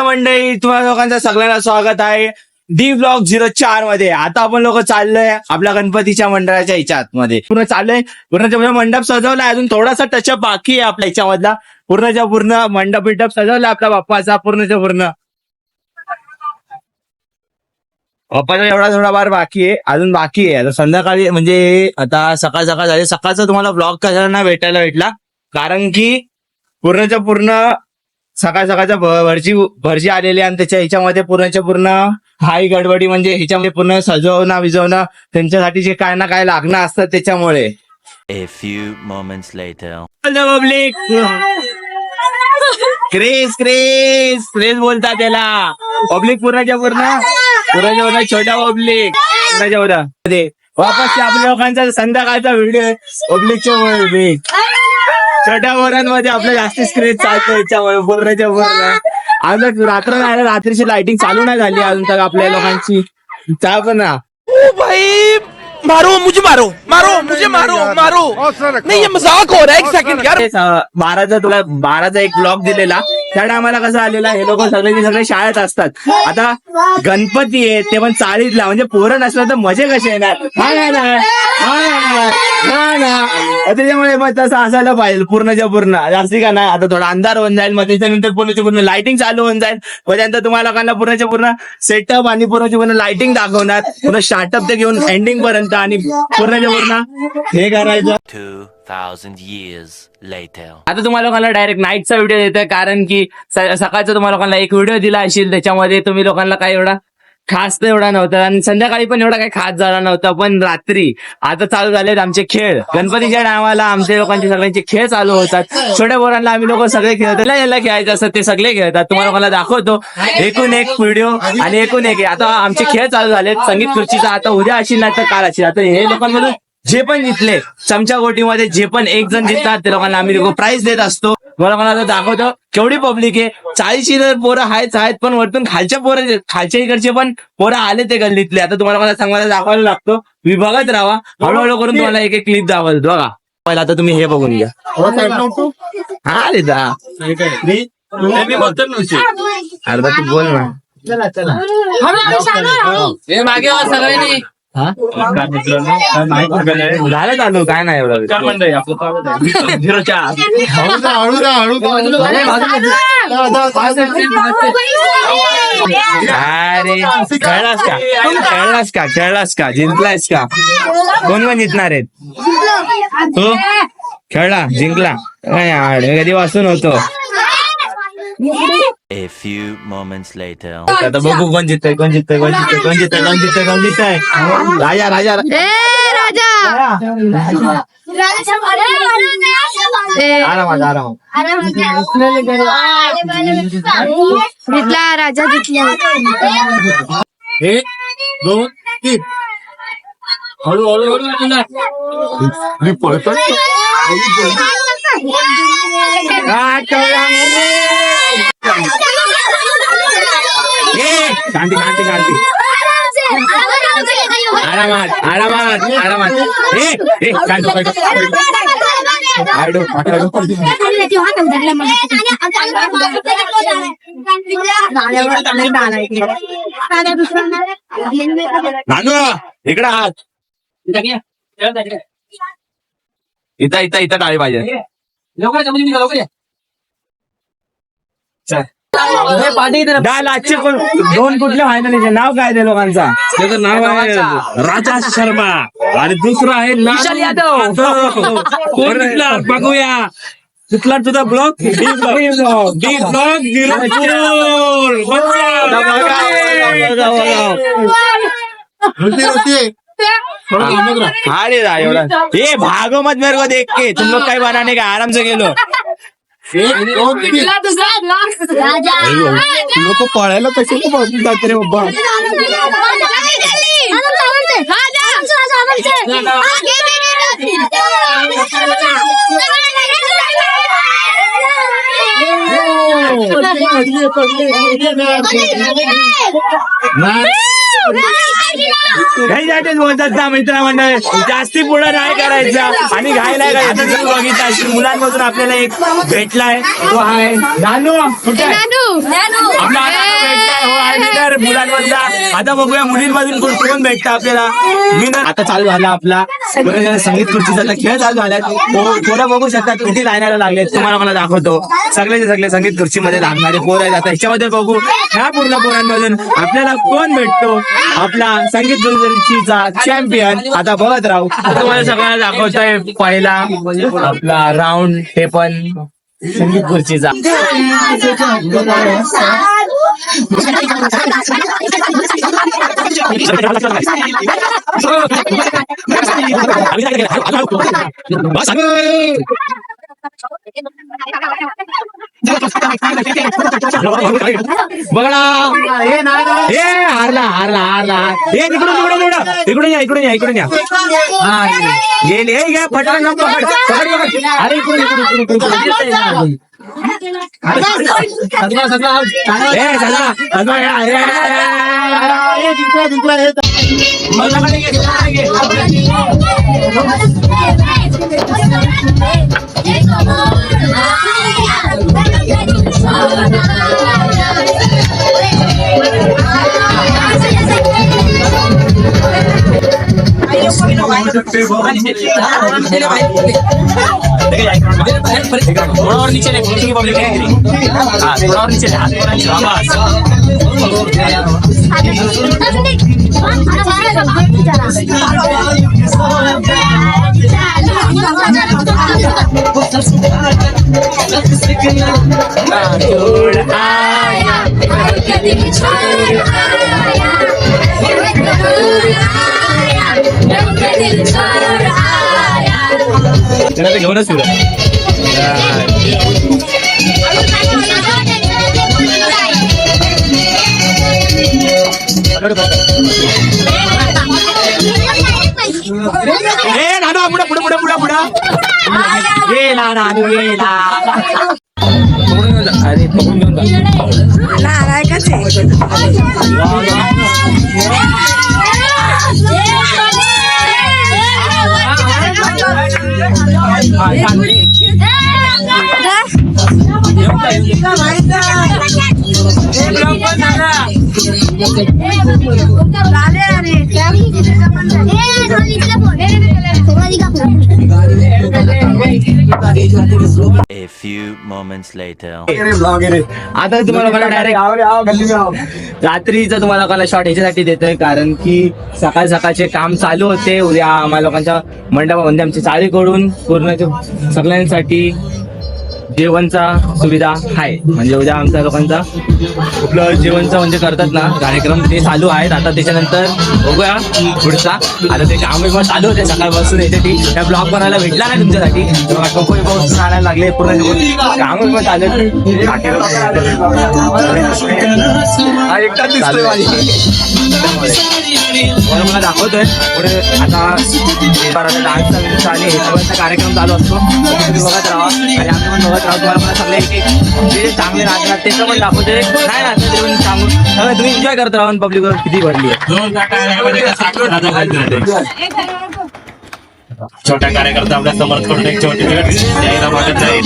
मंडळी तुम्हा लोकांचं सगळ्यांना स्वागत आहे डी ब्लॉग 04 मध्ये. आता आपण लोक चाललोय आपल्या गणपतीच्या मंडळाच्या ह्याच्यात मध्ये पूर्ण चाललोय. पूर्ण मंडप सजवलाय, अजून थोडासा टचअप बाकी आहे आपल्या ह्याच्यामधला. पूर्णच्या पूर्ण मंडप सजवला आपल्या बाप्पाचा पूर्णच्या पूर्ण. बाप्पाचा एवढा थोडाफार बाकी आहे, अजून बाकी आहे. आता संध्याकाळी म्हणजे आता सकाळ झाली. सकाळचा तुम्हाला ब्लॉग कशाला नाही भेटला, कारण की पूर्णच्या पूर्ण सकाळच्या भरजी आलेली आणि त्याच्या ह्याच्यामध्ये पूर्णच्या पूर्ण हाई गडबडी, म्हणजे ह्याच्यामध्ये पूर्ण विजवणं त्यांच्यासाठी जे काय ना काय लागणं असतं त्याच्यामुळे. A few moments later. Public craze बोलतात त्याला. पब्लिक पूर्णच्या पूर्ण छोट्या पब्लिक पूर्णच्या पूर्ण वापस आपल्या लोकांचा संध्याकाळचा व्हिडिओ पब्लिकच्या छोट्या पोरांमध्ये आपलं जास्तीच क्रेज चालतं याच्यामुळे पूर्णच्या पूर्ण. अजून रात्र नाही, रात्रीची लाइटिंग चालू नाही झाली अजून तक आपल्या लोकांची. चा पण ना भाई मारो मुझे मारो नहीं ये मजाक हो रहा है. एक सेकंड यार. 12चा एक ब्लॉग दिलेला त्या टायमाला कसं आलेला, हे लोक सगळे शाळेत असतात. आता गणपती आहे ते पण चाळीतला, म्हणजे पोरं नसलं तर मजे कसे येणार. त्याच्यामुळे मग तसं असायला पाहिजे पूर्णच्या पूर्ण. जास्ती का नाही, आता थोडा अंधार होऊन जाईल, मग त्याच्यानंतर पूर्णच्या पूर्ण लाइटिंग चालू होऊन जाईल. मग त्यानंतर तुम्हाला लोकांना पूर्णच्या पूर्ण सेटअप आणि पूर्णच्या पूर्ण लाइटिंग दाखवणार, पूर्ण स्टार्टअप ते घेऊन एंडिंग पर्यंत आणि पूर्णच्या पूर्ण हे करायचं. 2000 years later. आता तुम्हाला लोकांना डायरेक्ट नाईटचा व्हिडिओ देतोय, कारण की सकाळचा तुम्हाला लोकांना एक व्हिडिओ दिला असेल, त्याच्यामध्ये तुम्ही लोकांना काही एवढा खास तर एवढा नव्हता आणि संध्याकाळी पण एवढा काही खास झाला नव्हता. पण रात्री आता चालू झालेत आमचे खेळ. गणपतीच्या टायमाला आमच्या लोकांचे सगळ्यांचे खेळ चालू होतात. छोट्या पोरांना आम्ही लोक सगळे खेळतात, याला खेळायचं असतं ते सगळे खेळतात. तुम्हाला लोकांना दाखवतो एकूण एक व्हिडिओ आणि एकूण एक. आता आमचे खेळ चालू झालेत संगीत खुर्चीचा. आता उद्या असेल नाही तर काल असेल. आता हे लोकांमधून जे पण जिंकले चमचा गोटीमध्ये जे पण एक जण जिंकतात ते लोकांना आम्ही प्राइज देत असतो. मला आता दाखवतो केवढी पब्लिक आहे. 40 पोरं आहेत, पण वरतून खालच्या इकडचे पण पोरं आले ते गल्लीतले. आता तुम्हाला मला सांगायला दाखवायला लागतो, विभागात राहा. हळूहळू करून तुम्हाला एक एक क्लिप दाखवतो बघा. पहिला आता तुम्ही हे बघून घ्या. हा देता अर्धा तू बोल ना. चला मागे सगळ्यांनी झालं चालू काय नाही एवढं. अरे खेळलास का जिंकलायस का? कोण जिंकणार आहेत तू? खेळला जिंकला कधी वाचून होतो. A few moments later. आता बघू कोण जिंकतंय. राजा जिंकला राजा जिंकला. 1 2 3 हळू पळतो. कांती आरामात इकडं हात इथं टाळी पाहिजे. आजचे दोन कुठले फायनल नाव काय ते लोकांचा? त्याचं नाव आहे राजा शर्मा आणि दुसरं आहे विशाल यादव. बघूया कुठला तुझा ब्लॉग. D blog 04. अरे एवढा ये भागो मत मेरे को देख के. तुम लोग काय बनाने का आराम से गेलो. लोक पळायला कसे जाते रे बाबा. घाई बोलतात ना मित्रमंडळ, जास्ती पुढे नाही करायचं आणि घाई नाही करायचं. जर बघितलं मुलांमधून आपल्याला एक भेटलाय तो आहे नानू. कुठे आपला मुलांमधला. आता बघूया मुलींमधून कोण भेटतं आपल्याला. आता चालू झाला आपला संगीत खुर्चीचा खेळ चालू झाला. पोरं बघू शकतात किती लाईनाला लागले. तुम्हाला मला दाखवतो सगळे सगळे संगीत खुर्चीमध्ये लागणारे पोर आहेत. आता ह्याच्यामध्ये बघू ह्या पूर्ण पोरांमधून आपल्याला कोण भेटतो आपला संगीत खुर्चीचा चॅम्पियन. आता बघत राहू. तुम्हाला सगळ्यांना दाखवतोय पहिला आपला राऊंड हे पण संगीत खुर्चीचा. बघा हे हारला हारला हारला. हे इकडून या इकडून या इकडून या. हा गेले हे घ्या फटाफट पकड पकड पकड. अरे इकडून इकडून इकडून थोड़ा और नीचे नीचे की पब्लिक है. हाँ थोड़ा और नीचे हाथ थोड़ा नीचे. घेऊनच तुला नाना पुढे पुढे पुढे पुढे पुढे गेला नानू गेला. अरे पकडून घेऊन A few moments later. आता तुम्हाला मला डायरेक्ट रात्रीचा तुम्हाला मला शॉट ह्याच्यासाठी देतोय कारण की सकाळ सकाळचे काम चालू होते. उद्या आम्हाला लोकांच्या मंडपामध्ये आमच्या चाळीकडून पूर्ण सगळ्यांसाठी जेवणचा सुविधा आहे. म्हणजे उद्या आमच्या लोकांचा कुठलं जेवणचं म्हणजे करतात ना कार्यक्रम ते चालू आहेत. आता त्याच्यानंतर बघूया पुढचा. आता ते काम चालू होते सकाळपासून याच्यासाठी. त्या ब्लॉग बनायला भेटला नाही तुमच्यासाठी. कपडे पाऊस आणायला लागले पूर्ण काम चालू मला दाखवतोय पुढे. आता डान्सचा आणि हे कार्यक्रम चालू असतो. तुम्ही बघत राहा आणि आम्ही पण बघत राहू. तुम्हाला मला सगळे एक जे चांगले नाचणार त्याचं पण दाखवतोय. नाही नाचणार ते पण सांगून सगळं तुम्ही एन्जॉय करत राहा. पब्लिक किती भरली छोटा कार्यकर्ता आपल्या समर्थ करून एक छोटी यायला वाटत जाईल.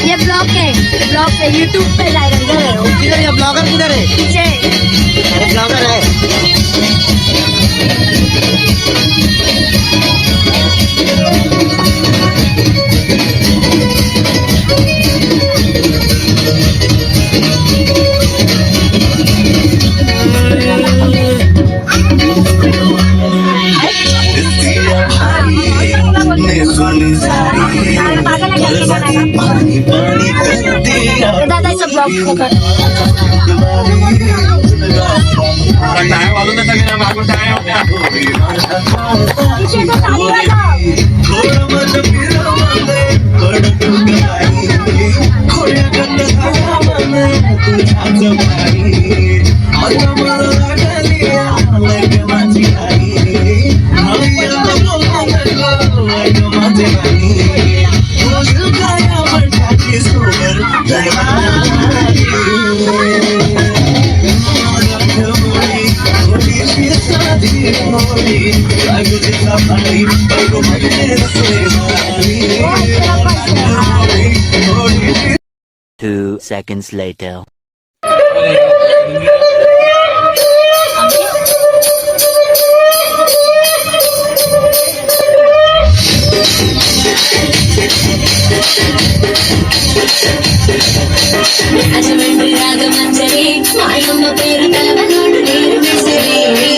ये ब्लॉग है यूट्यूब पे जाएगा. किधर है ब्लॉगर किधर है? पीछे अरे ब्लॉगर है. दादा इस ब्लॉग टाइम वालों ने तक मागून 2 seconds later. అటువంటి రాగమంజరి మాయమ్మ పేరు కలవనోడు నీరు విసిరి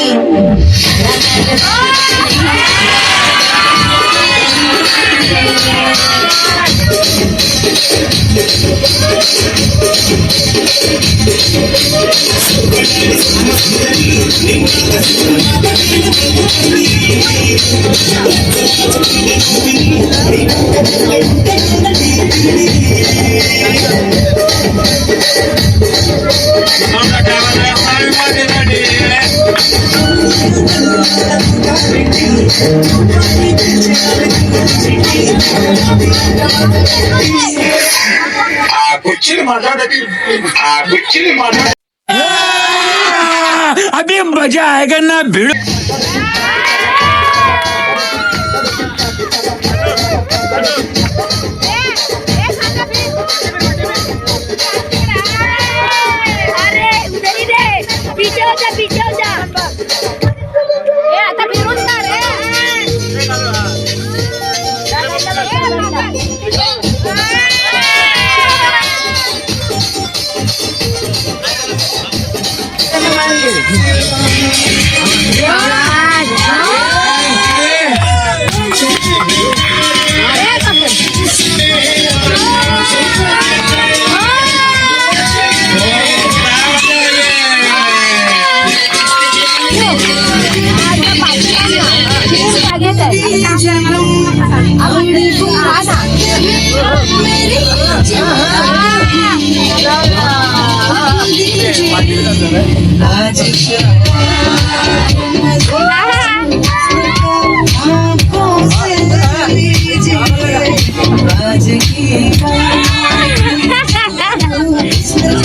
अभी मजा आएगा ना भिड़ अरे उधर ही रे पीछे हो जा ए आता फिरून ना रे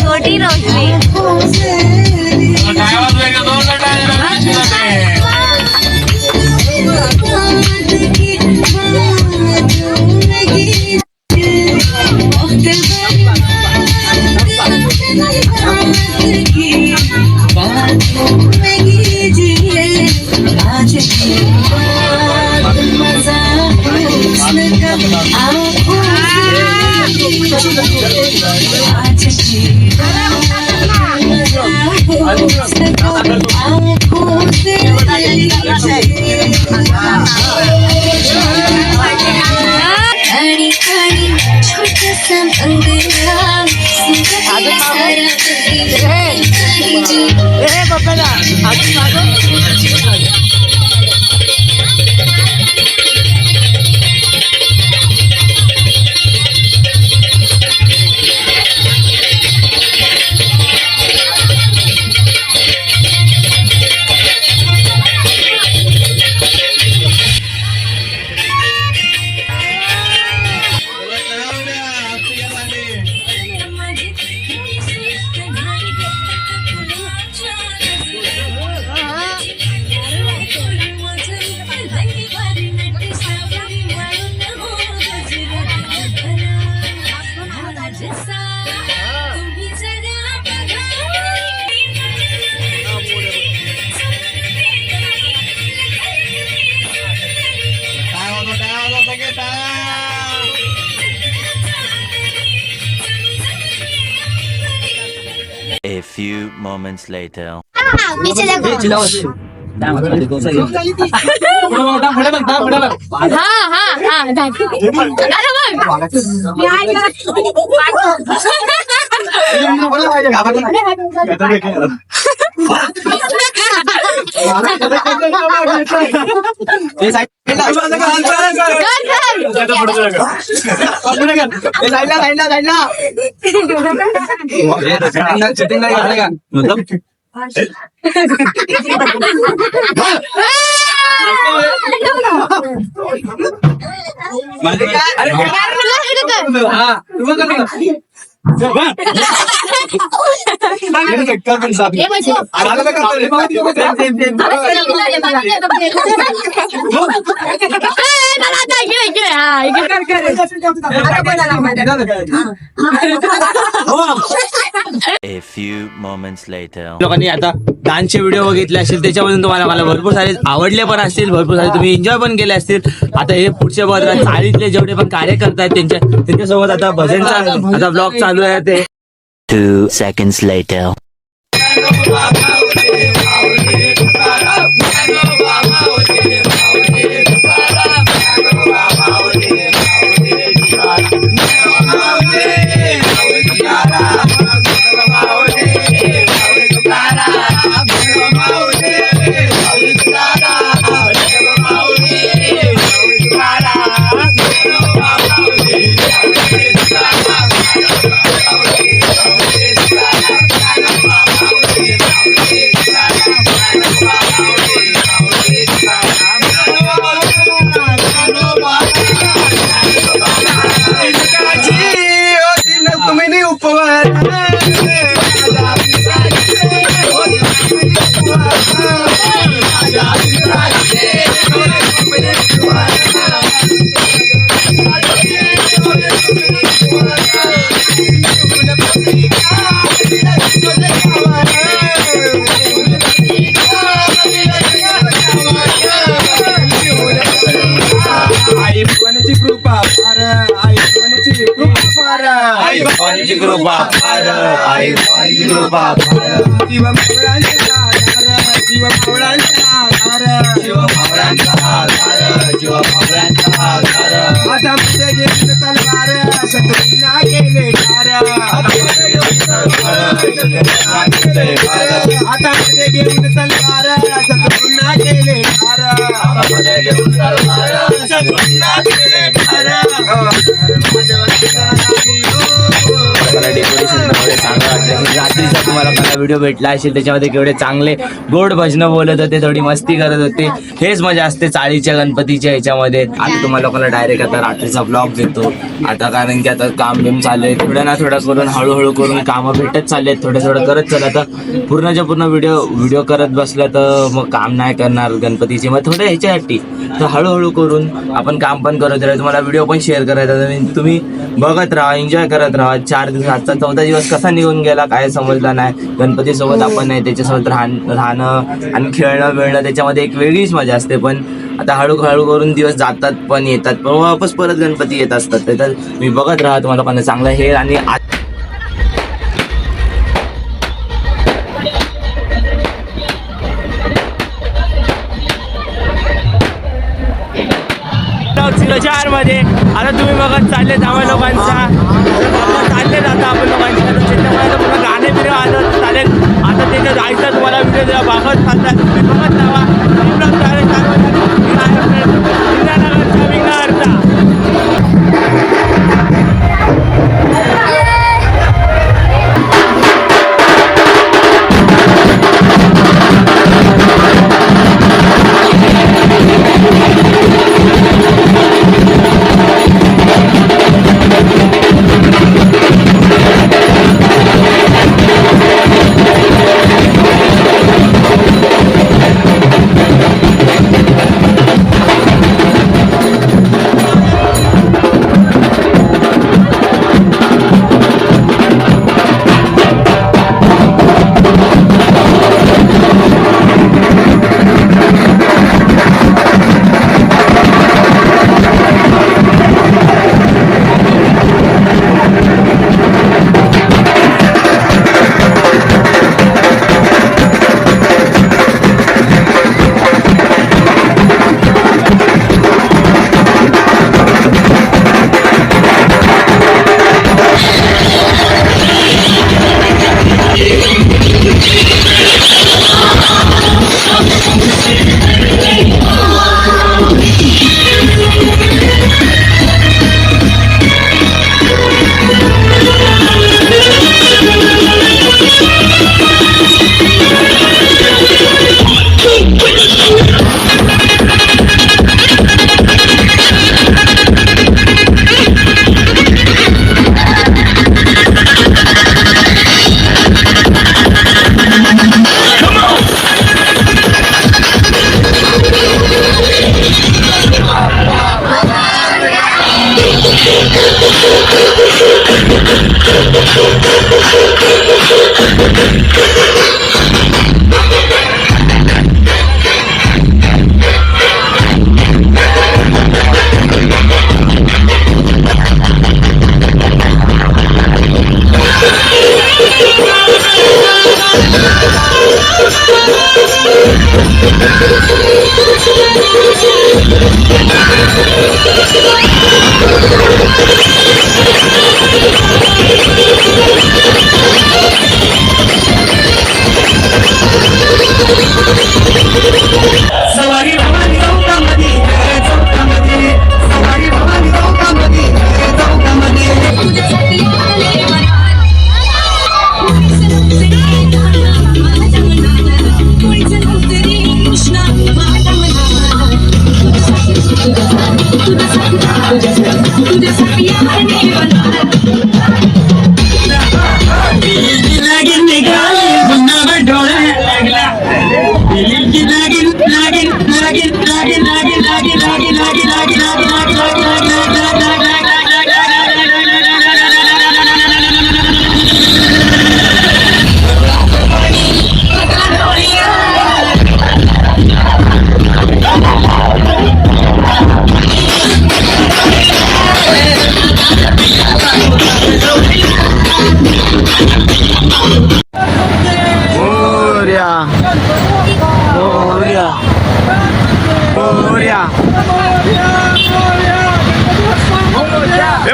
छोटी रोशनी आणि छोटसा अंगठा A few moments later. पीछे देखो हाँ हे बघ. मला आता इकडे, हा, A few moments later. लोकांनी आता डान्सचे व्हिडिओ बघितले असतील त्याच्यामधून तुम्हाला मला भरपूर सारे आवडले पण असतील, भरपूर सारे तुम्ही एन्जॉय पण केले असतील. आता हे पुढच्या बघा चाळीतले जेवढे पण कार्यकर्ते आहेत त्यांच्यासोबत आता भजनचा आता ब्लॉग चालू आहे ते 2 seconds later. रात्रीचा तुम्हाला मला व्हिडिओ भेटला असेल त्याच्यामध्ये केवढे चांगले गोड भजनं बोलत होते, थोडी मस्ती करत होते. हेच मजा असते चाळीच्या गणपतीच्या ह्याच्यामध्ये. आता तुम्हाला लोकांना डायरेक्ट आता रात्रीचा ब्लॉग देतो आता, कारण की आता काम बिम चालू आहे, थोडं ना थोडं करून हळूहळू करून कामं भेटत चालले आहेत, थोडं थोडं करत चाललं. आता पूर्णच्या पूर्ण व्हिडिओ करत बसलं तर मग काम नाही करणार गणपतीचे, मग थोडं ह्याच्यासाठी तर हळूहळू करून आपण काम पण करत राहू, तुम्हाला व्हिडिओ पण शेअर करायचा, तुम्ही बघत राहा, एन्जॉय करत राहा. 4 दिवस आजचा 14 दिवस कसा निघून गेला काय समजलं नाही. गणपतीसोबत आपण नाही त्याच्यासोबत राहणं आणि खेळणं वेळणं त्याच्यामध्ये एक वेगळीच मजा असते. पण आता हळूहळू करून दिवस जातात पण येतात, पण वापस परत गणपती येत असतात. तर मी बघत राहा तुम्हाला लोकांना चांगलं हे. आणि मध्ये आता तुम्ही बघत चालले आम्हा लोकांचा चालले जाता आपण लोकांच्या त्याच्यामुळे गाणे बिरे आलं चालेल. आता त्याच्या जायचं तुम्हाला व्हिडिओ बघत चालतात, तुम्ही बघत जावा.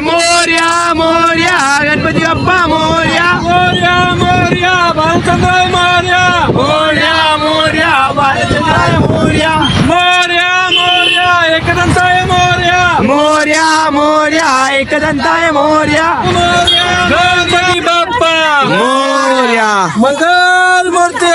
मोर्या मोर्या गणपती बाप्पा मोर्या मोर्या मोर्या बालचंद्र मोर्या मोर्या मोर्या बालचंद्र मोर्या मोर्या मोर्या एकदंताय मोर्या मोर्या मोर्या एकदंताय मोर्या गणपती बाप्पा मोर्या मंगल मूर्ती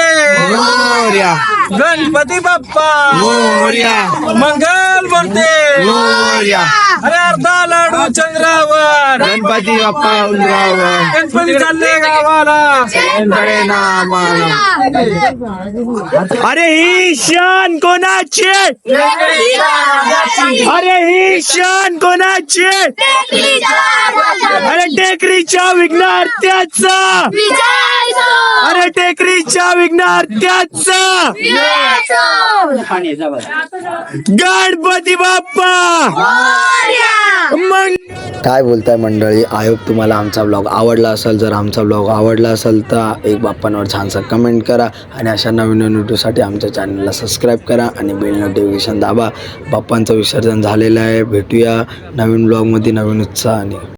मोर्या गणपती बाप्पा मोर्या मंगल मूर्ती मोर्या अरे अर्धा लाडू चंद्रावर गणपती बाप्पा उंदरावर गणपती चालले गावाला अरे ही शान कोणाची अरे ही शान कोणाची अरे टेकरीच्या विघ्नार्थ्याचा अरे टेकरीच्या विघ्नार्थ्याचा गणपती बाप्पा काय बोलताय मंडळी. आय होप तुम्हाला आमचा ब्लॉग आवडला असेल. जर आमचा ब्लॉग आवडला असेल तर एक बाप्पांवर छानसा कमेंट करा आणि अशा नवीन व्हिडिओसाठी आमच्या चॅनलला सबस्क्राईब करा आणि बेल नोटिफिकेशन दाबा. बाप्पांचं विसर्जन झालेलं आहे. भेटूया नवीन ब्लॉगमध्ये नवीन उत्साहाने.